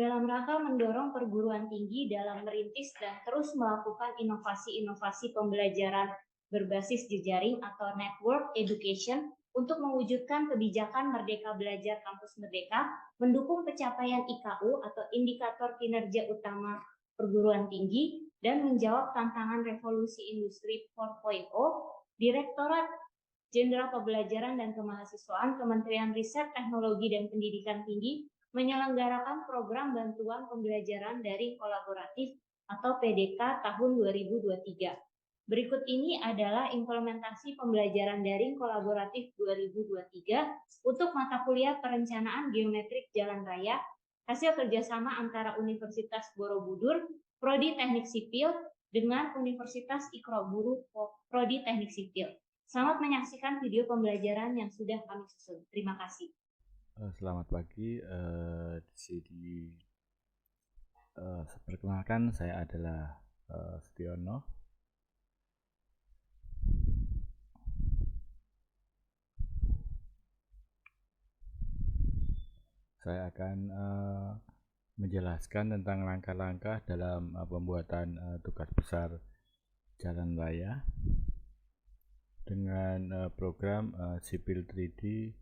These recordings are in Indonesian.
dalam rangka mendorong perguruan tinggi dalam merintis dan terus melakukan inovasi-inovasi pembelajaran berbasis jejaring atau network education untuk mewujudkan kebijakan Merdeka Belajar Kampus Merdeka, mendukung pencapaian IKU atau indikator kinerja utama perguruan tinggi, dan menjawab tantangan revolusi industri 4.0, Direktorat Jenderal Pembelajaran dan Kemahasiswaan Kementerian Riset, Teknologi, dan Pendidikan Tinggi menyelenggarakan program bantuan pembelajaran daring kolaboratif atau PDK tahun 2023. Berikut ini adalah implementasi pembelajaran daring kolaboratif 2023 untuk mata kuliah perencanaan geometrik jalan raya, hasil kerjasama antara Universitas Borobudur, Prodi Teknik Sipil, dengan Universitas Ikroburu, Prodi Teknik Sipil. Selamat menyaksikan video pembelajaran yang sudah kami susun. Terima kasih. Selamat pagi. Di sini perkenalkan, saya adalah Setiono. Saya akan menjelaskan tentang langkah-langkah dalam pembuatan tugas besar jalan raya dengan program Sipil 3D.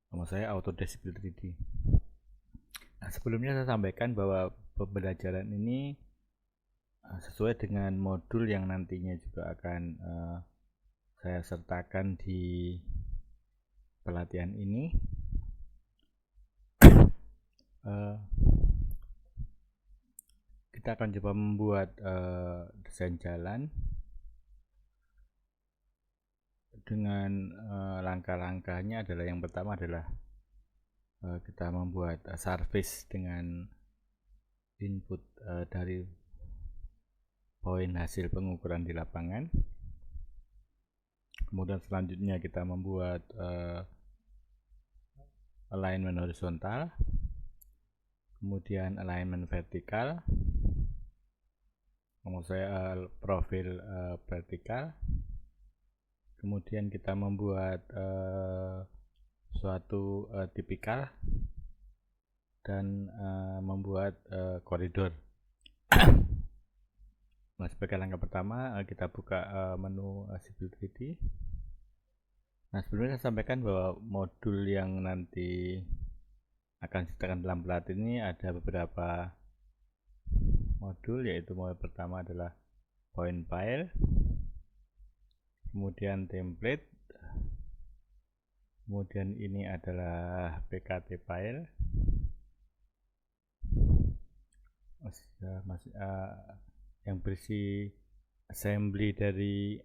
Nama saya Autodesk Sipil 3D. Nah, sebelumnya saya sampaikan bahwa pembelajaran ini sesuai dengan modul yang nantinya juga akan saya sertakan di pelatihan ini. Kita akan coba membuat desain jalan dengan langkah-langkahnya adalah, yang pertama adalah kita membuat surface dengan input dari poin hasil pengukuran di lapangan. Kemudian selanjutnya kita membuat alignment horizontal, kemudian alignment vertikal, profil vertikal. Kemudian kita membuat suatu tipikal dan membuat koridor. Nah, sebagai langkah pertama kita buka menu Sipil 3D. Nah, sebelumnya saya sampaikan bahwa modul yang nanti akan disertakan dalam pelatihan ini ada beberapa modul, yaitu modul pertama adalah point file, kemudian template, kemudian ini adalah PKT file, yang berisi assembly dari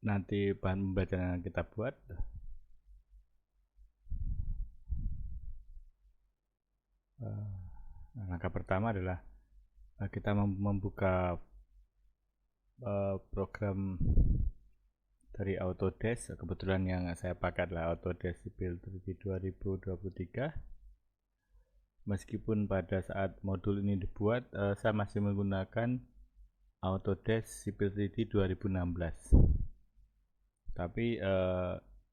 nanti bahan pembelajaran yang kita buat. Langkah pertama adalah kita membuka program dari Autodesk. Kebetulan yang saya pakai adalah Autodesk Sipil 3D 2023. Meskipun pada saat modul ini dibuat saya masih menggunakan Autodesk Sipil 3D 2016. Tapi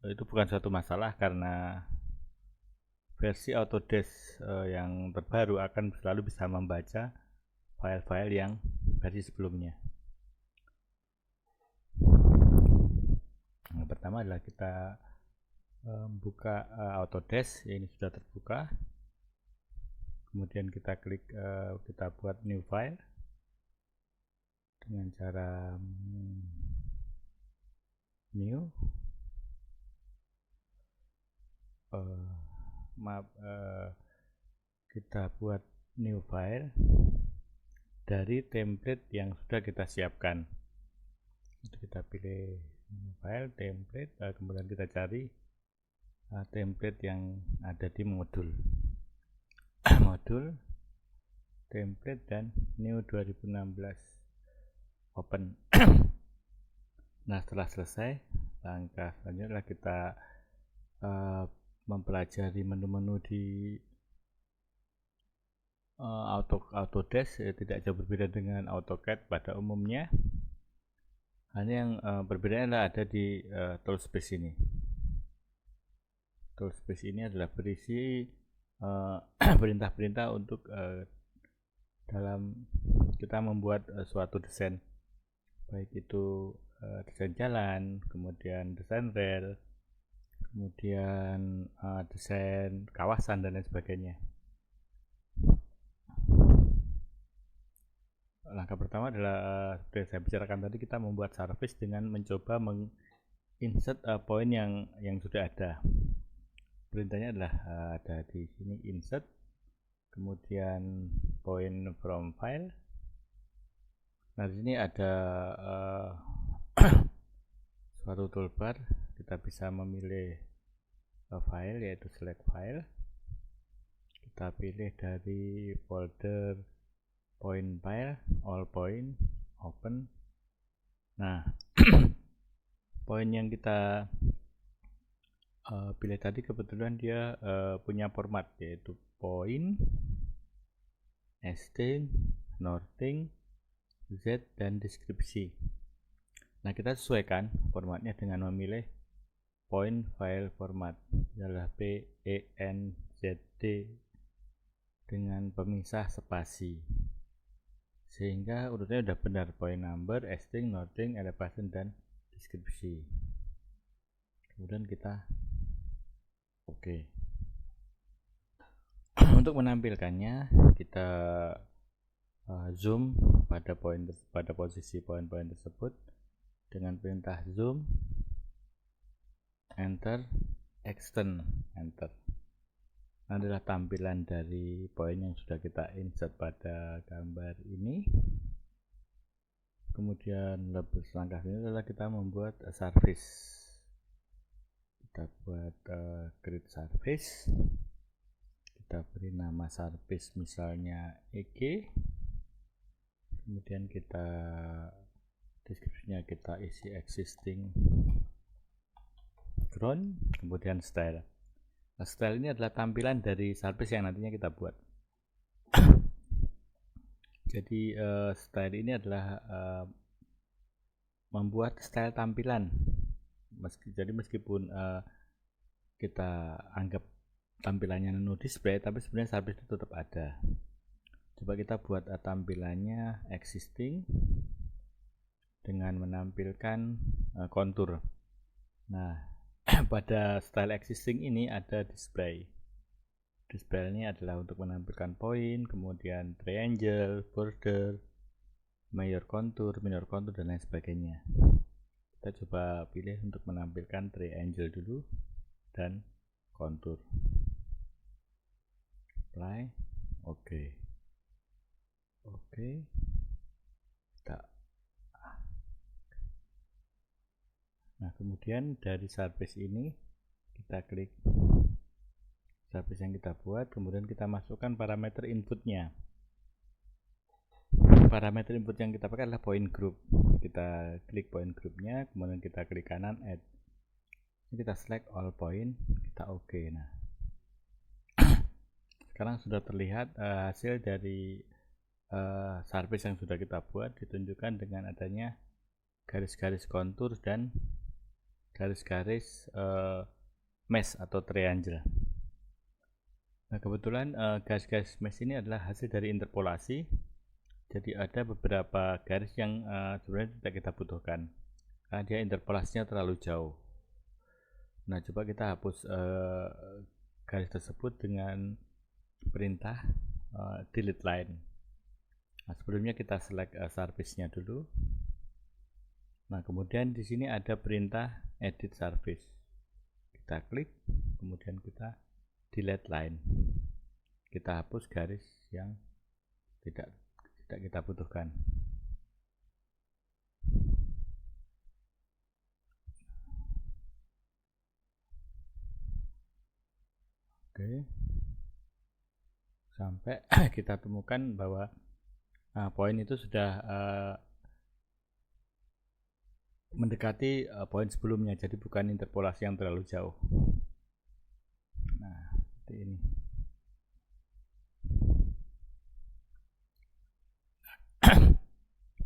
itu bukan suatu masalah, karena versi Autodesk yang terbaru akan selalu bisa membaca file-file yang versi sebelumnya. Yang pertama adalah kita buka Autodesk. Ini sudah terbuka. Kemudian kita klik, kita buat new file dengan cara new. Kita buat new file dari template yang sudah kita siapkan. Kita pilih new file, template, kemudian kita cari template yang ada di modul modul, template, dan new 2016, open. Nah, setelah selesai, langkah selanjutnya adalah kita mempelajari menu-menu di Autodesk. Tidak jauh berbeda dengan AutoCAD pada umumnya. Hanya yang berbeda adalah ada di toolspace ini. Toolspace ini adalah berisi perintah-perintah untuk dalam kita membuat suatu desain, baik itu desain jalan, kemudian desain rel, kemudian desain kawasan dan lain sebagainya. Langkah pertama adalah seperti yang saya bicarakan tadi, kita membuat service dengan mencoba menginsert poin yang sudah ada. Perintahnya adalah ada di sini insert, kemudian point from file. Nah, di sini ada suatu toolbar, kita bisa memilih file, yaitu select file. Kita pilih dari folder point file, all point, open. Nah, poin yang kita pilih tadi kebetulan dia punya format, yaitu point, string, northing, z, dan deskripsi. Nah, kita sesuaikan formatnya dengan memilih point file format, adalah PENZD dengan pemisah spasi, sehingga urutnya sudah benar, point number, string, northing, elevation, dan deskripsi. Kemudian kita oke. Untuk menampilkannya kita zoom pada posisi poin-poin tersebut dengan perintah zoom, enter, extend, enter. Adalah tampilan dari poin yang sudah kita insert pada gambar ini. Kemudian langkah ini adalah kita membuat service. Kita buat create service, kita beri nama service misalnya EG, kemudian kita deskripsinya kita isi existing ground, kemudian style. Nah, style ini adalah tampilan dari service yang nantinya kita buat. Jadi style ini adalah membuat style tampilan. Jadi meskipun kita anggap tampilannya no display, tapi sebenarnya service itu tetap ada. Coba kita buat tampilannya existing dengan menampilkan kontur. Nah, pada style existing ini ada display. Display ini adalah untuk menampilkan poin, kemudian triangle, border, major contour, minor contour, dan lain sebagainya. Kita coba pilih untuk menampilkan triangle dulu dan kontur. Apply, oke. Nah, kemudian dari service ini kita klik service yang kita buat, kemudian kita masukkan parameter inputnya. Parameter input yang kita pakai adalah point group. Kita klik point groupnya, kemudian kita klik kanan add. Ini kita select all point, kita oke. Nah, sekarang sudah terlihat hasil dari service yang sudah kita buat, ditunjukkan dengan adanya garis-garis kontur dan garis-garis mesh atau triangle. Nah, kebetulan garis-garis mesh ini adalah hasil dari interpolasi. Jadi ada beberapa garis yang sebenarnya tidak kita butuhkan karena dia interpolasinya terlalu jauh. Nah, coba kita hapus garis tersebut dengan perintah delete line. Nah, sebelumnya kita select service-nya dulu. Nah, kemudian di sini ada perintah edit service. Kita klik, kemudian kita delete line. Kita hapus garis yang tidak kita butuhkan. Oke. Sampai kita temukan bahwa poin itu sudah mendekati poin sebelumnya, jadi bukan interpolasi yang terlalu jauh. Nah, seperti ini.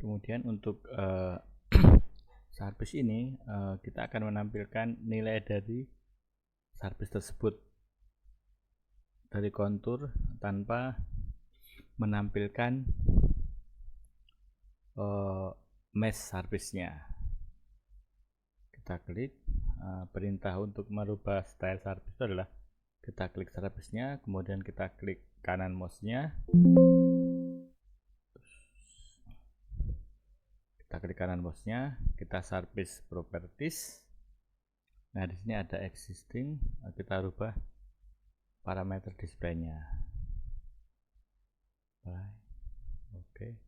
Kemudian untuk service ini kita akan menampilkan nilai dari service tersebut dari kontur tanpa menampilkan mesh service-nya. Kita klik perintah untuk merubah style service itu adalah kita klik service-nya, kemudian kita klik kanan mouse-nya, kita service properties. Nah, di sini ada existing, kita rubah parameter display-nya. Oke.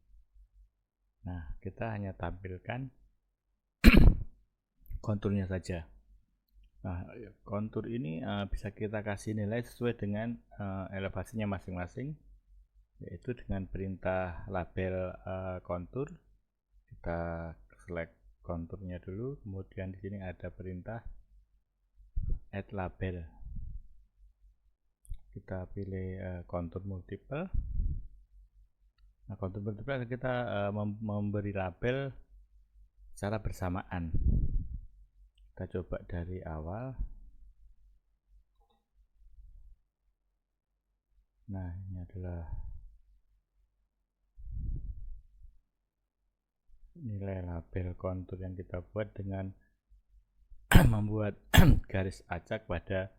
Nah, kita hanya tampilkan konturnya saja. Nah, kontur ini bisa kita kasih nilai sesuai dengan elevasinya masing-masing, yaitu dengan perintah label kontur. Kita select konturnya dulu, kemudian di sini ada perintah add label. Kita pilih kontur multiple. Nah, kontur multiple kita memberi label secara bersamaan. Kita coba dari awal. Nah, ini adalah nilai label kontur yang kita buat dengan membuat garis acak pada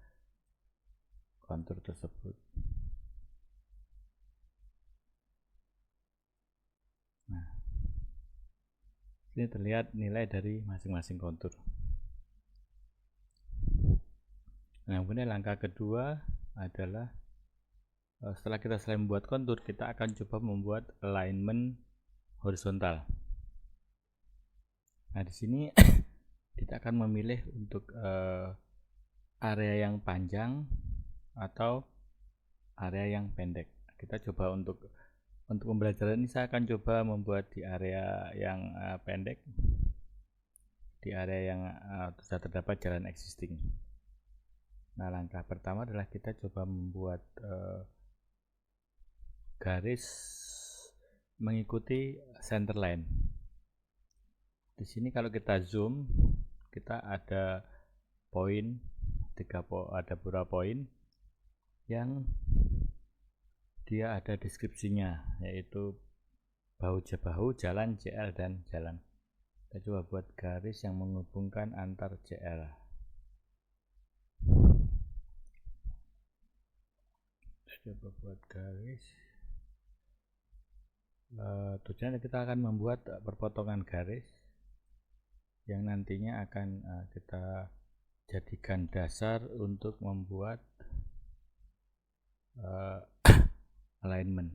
kontur tersebut. Nah, ini terlihat nilai dari masing-masing kontur. Nah, kemudian langkah kedua adalah setelah kita selesai membuat kontur, kita akan coba membuat alignment horizontal. Nah, di sini kita akan memilih untuk area yang panjang atau area yang pendek. Kita coba untuk pembelajaran ini saya akan coba membuat di area yang pendek, di area yang sudah terdapat jalan existing. Nah, langkah pertama adalah kita coba membuat garis mengikuti center line. Di sini kalau kita zoom, kita ada poin, ada beberapa poin yang dia ada deskripsinya, yaitu bahu, jalan, JL, dan jalan. Kita coba buat garis yang menghubungkan antar JL. Coba buat garis. Tujuannya kita akan membuat perpotongan garis yang nantinya akan kita jadikan dasar untuk membuat alignment.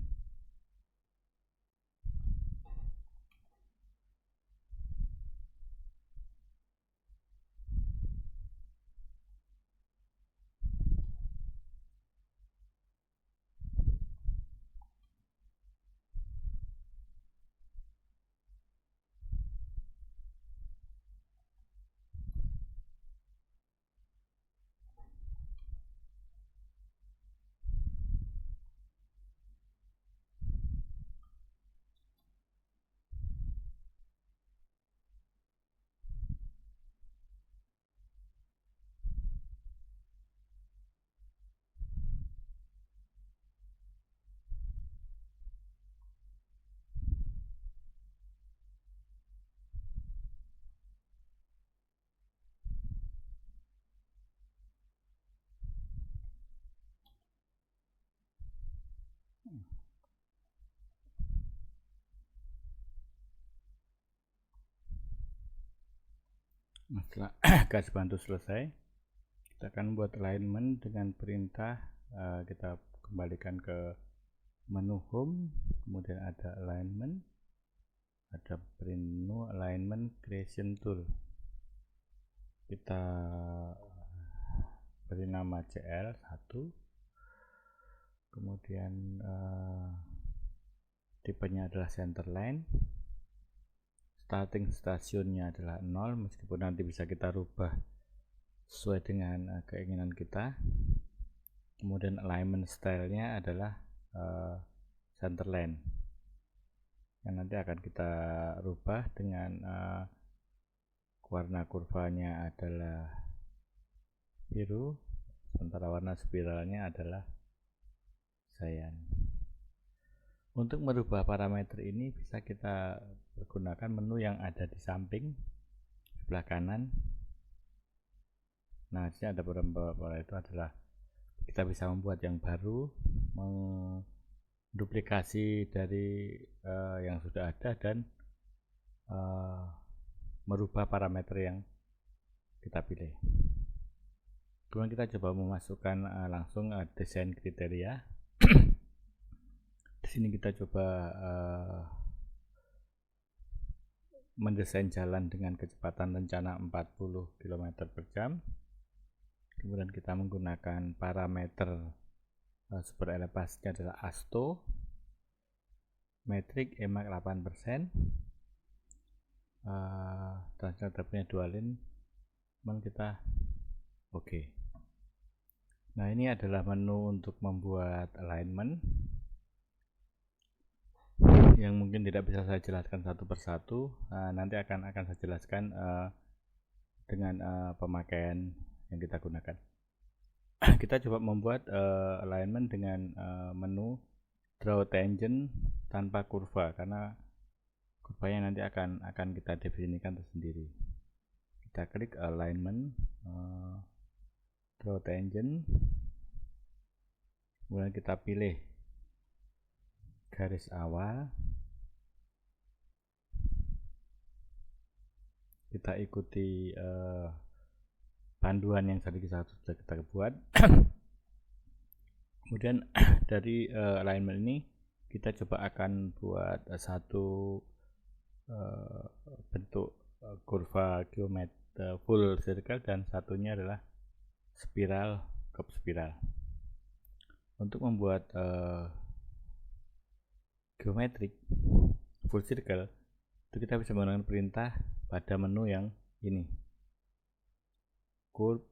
Nah, setelah garis bantu selesai, kita akan buat alignment dengan perintah kita kembalikan ke menu home, kemudian ada alignment, ada menu alignment creation tool. Kita beri nama CL1, kemudian tipenya adalah center line, starting stationnya adalah 0, meskipun nanti bisa kita rubah sesuai dengan keinginan kita. Kemudian alignment stylenya adalah center line yang nanti akan kita rubah dengan warna kurvanya adalah biru, sementara warna spiralnya adalah cyan. Untuk merubah parameter ini bisa kita menggunakan menu yang ada di samping sebelah kanan. Nah, di sini ada beberapa, itu adalah kita bisa membuat yang baru, menduplikasi dari yang sudah ada, dan merubah parameter yang kita pilih. Kemudian kita coba memasukkan langsung desain kriteria. Di sini kita coba mendesain jalan dengan kecepatan rencana 40 km per jam. Kemudian kita menggunakan parameter sumber elevasinya adalah ASTO, metrik EMAX 8%, transfer dualin, kemudian kita oke. Nah, ini adalah menu untuk membuat alignment yang mungkin tidak bisa saya jelaskan satu persatu. Nanti akan saya jelaskan dengan pemakaian yang kita gunakan. Kita coba membuat alignment dengan menu draw tangent tanpa kurva, karena kurvanya nanti akan kita definisikan tersendiri. Kita klik alignment, draw tangent, kemudian kita pilih garis awal, kita ikuti panduan yang tadi sudah kita buat. Kemudian dari alignment ini kita coba akan buat satu bentuk kurva geometri full circle, dan satunya adalah spiral, curve spiral. Untuk membuat geometrik full circle itu kita bisa menggunakan perintah pada menu yang ini, curve.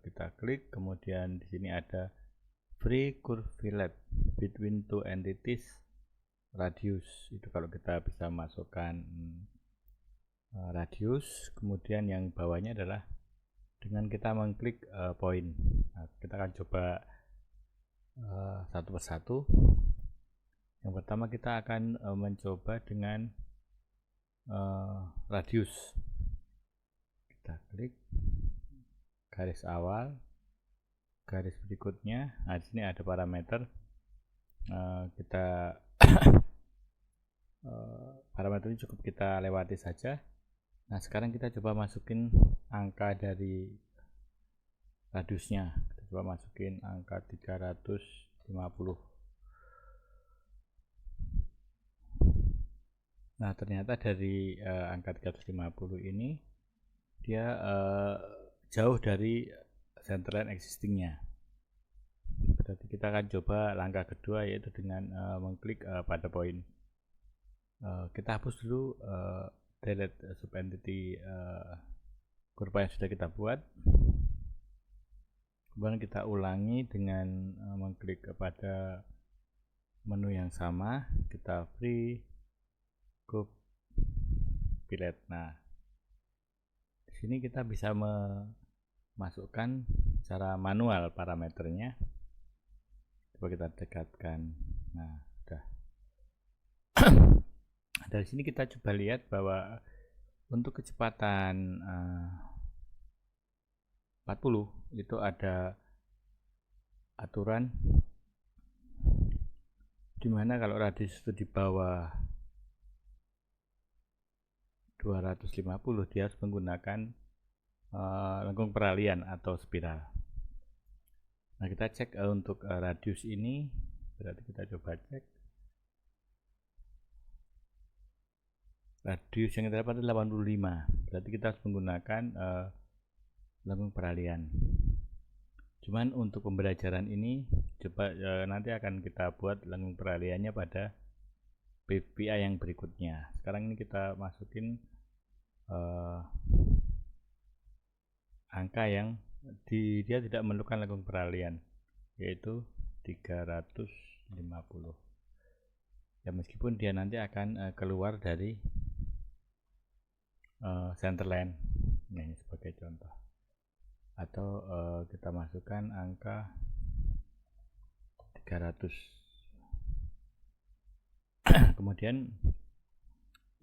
Kita klik, kemudian di sini ada free curve fillet between two entities radius. Itu kalau kita bisa masukkan radius. Kemudian yang bawahnya adalah dengan kita mengklik poin. Nah, kita akan coba satu persatu. Yang pertama kita akan mencoba dengan radius. Kita klik garis awal, garis berikutnya. Nah, di sini ada parameter. Kita parameter ini cukup kita lewati saja. Nah, sekarang kita coba masukin angka dari radiusnya. Kita coba masukin angka 350. Nah, ternyata dari angka 350 ini dia jauh dari center line existingnya. Berarti kita akan coba langkah kedua, yaitu dengan mengklik pada poin. Kita hapus dulu delete subentity kurva yang sudah kita buat. Kemudian kita ulangi dengan mengklik kepada menu yang sama. Kita free curve fillet. Nah, di sini kita bisa memasukkan secara manual parameternya. Coba kita dekatkan. Nah, udah. Dari sini kita coba lihat bahwa untuk kecepatan 40 itu ada aturan dimana kalau radius itu di bawah 250 dia harus menggunakan lengkung peralihan atau spiral. Nah, kita cek untuk radius ini, berarti kita coba cek. Radius yang kita dapat 85, berarti kita harus menggunakan lengkung peralihan. Cuman untuk pembelajaran ini coba nanti akan kita buat lengkung peralihannya pada PPI yang berikutnya. Sekarang ini kita masukin angka yang dia tidak memerlukan lengkung peralihan, yaitu 350. Ya, meskipun dia nanti akan keluar dari center line. Nah, ini sebagai contoh. Atau atau kita masukkan angka 300. Kemudian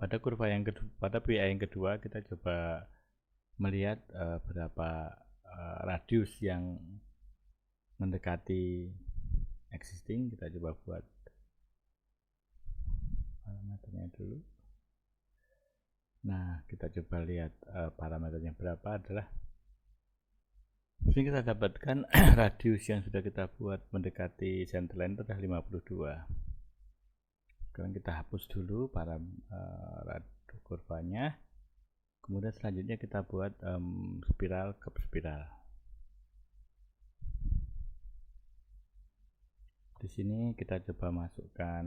pada kurva yang kedua, pada PI yang kedua kita coba melihat berapa radius yang mendekati existing. Kita coba buat parameternya dulu. Nah, kita coba lihat parameternya berapa adalah, sini kita dapatkan radius yang sudah kita buat mendekati centerline itu adalah 52. Sekarang kita hapus dulu para kurvanya. Kemudian selanjutnya kita buat spiral ke spiral. Di sini kita coba masukkan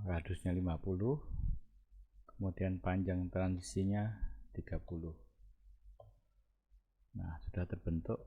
radiusnya 50, kemudian panjang transisinya 30. Nah, sudah terbentuk